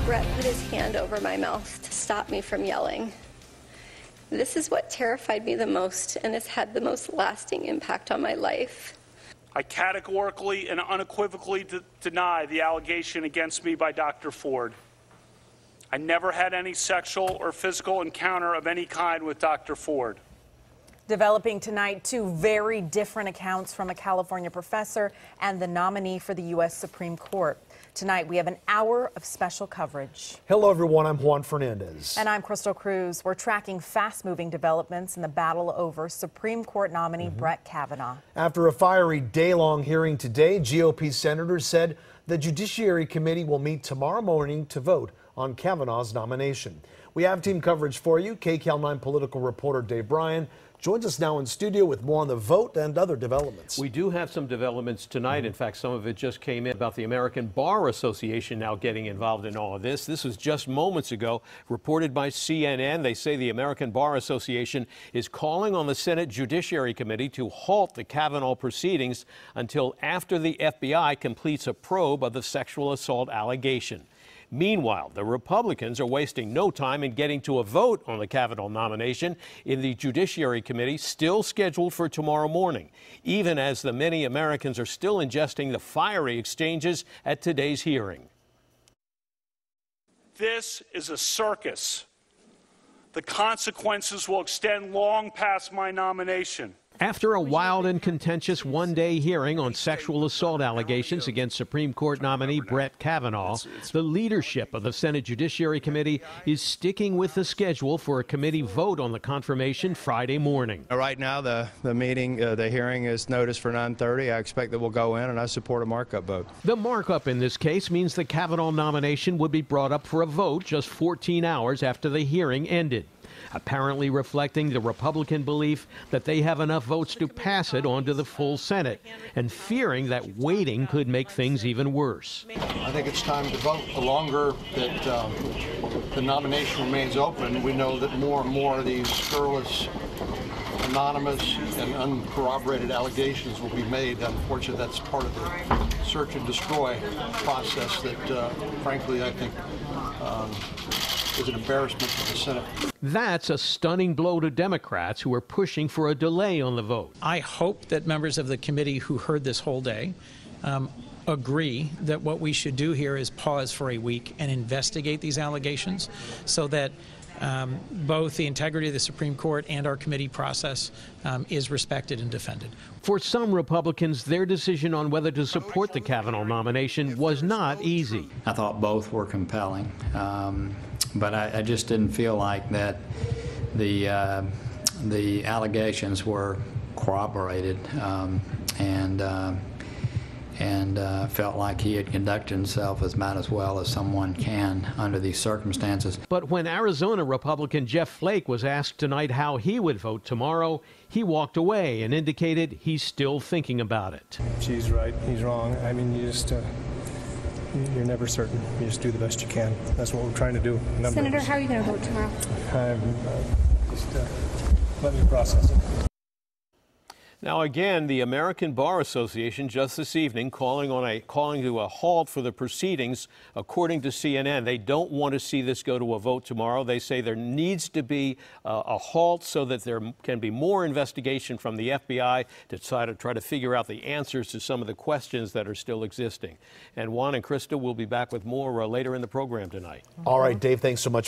Brett put his hand over my mouth to stop me from yelling. This is what terrified me the most and has had the most lasting impact on my life. I categorically and unequivocally deny the allegation against me by Dr. Ford. I never had any sexual or physical encounter of any kind with Dr. Ford. Developing tonight, two very different accounts from a California professor and the nominee for the U.S. Supreme Court. Tonight, we have an hour of special coverage. Hello, everyone. I'm Juan Fernandez. And I'm Crystal Cruz. We're tracking fast-moving developments in the battle over Supreme Court nominee Brett Kavanaugh. After a fiery day-long hearing today, GOP senators said the Judiciary Committee will meet tomorrow morning to vote on Kavanaugh's nomination. We have team coverage for you. KCAL 9 political reporter Dave Bryan joins us now in studio with more on the vote and other developments. We do have some developments tonight. In fact, some of it just came in about the American Bar Association now getting involved in all of this. This was just moments ago, reported by CNN. They say the American Bar Association is calling on the Senate Judiciary Committee to halt the Kavanaugh proceedings until after the FBI completes a probe of the sexual assault allegation. Meanwhile, the Republicans are wasting no time in getting to a vote on the Kavanaugh nomination in the Judiciary Committee, still scheduled for tomorrow morning, even as the many Americans are still ingesting the fiery exchanges at today's hearing. This is a circus. The consequences will extend long past my nomination. After a wild and contentious one-day hearing on sexual assault allegations against Supreme Court nominee Brett Kavanaugh, the leadership of the Senate Judiciary Committee is sticking with the schedule for a committee vote on the confirmation Friday morning. Right now, the hearing is noticed for 9:30. I expect that we'll go in, and I support a markup vote. The markup in this case means the Kavanaugh nomination would be brought up for a vote just 14 hours after the hearing ended, apparently reflecting the Republican belief that they have enough votes to pass it on to the full Senate, and fearing that waiting could make things even worse. I think it's time to vote. The longer that the nomination remains open, we know that more and more of these scurrilous, anonymous, and uncorroborated allegations will be made. Unfortunately, that's part of the search and destroy process that, frankly, I think is an embarrassment for the Senate. That's a stunning blow to Democrats who are pushing for a delay on the vote. I hope that members of the committee who heard this whole day agree that what we should do here is pause for a week and investigate these allegations so that both the integrity of the Supreme Court and our committee process is respected and defended. For some Republicans, their decision on whether to support the Kavanaugh nomination was not easy. I thought both were compelling, but I just didn't feel like that the allegations were corroborated, and felt like he had conducted himself as about as well as someone can under these circumstances. But when Arizona Republican Jeff Flake was asked tonight how he would vote tomorrow, he walked away and indicated he's still thinking about it. She's right, he's wrong. I mean, you're never certain. You just do the best you can. That's what we're trying to do. Senator, how are you going to vote tomorrow? Just let me process it. Now, again, the American Bar Association just this evening calling to a halt for the proceedings, according to CNN. They don't want to see this go to a vote tomorrow. They say there needs to be a halt so that there can be more investigation from the FBI to try to figure out the answers to some of the questions that are still existing. And Juan and Krista will be back with more later in the program tonight. All right, Dave, thanks so much.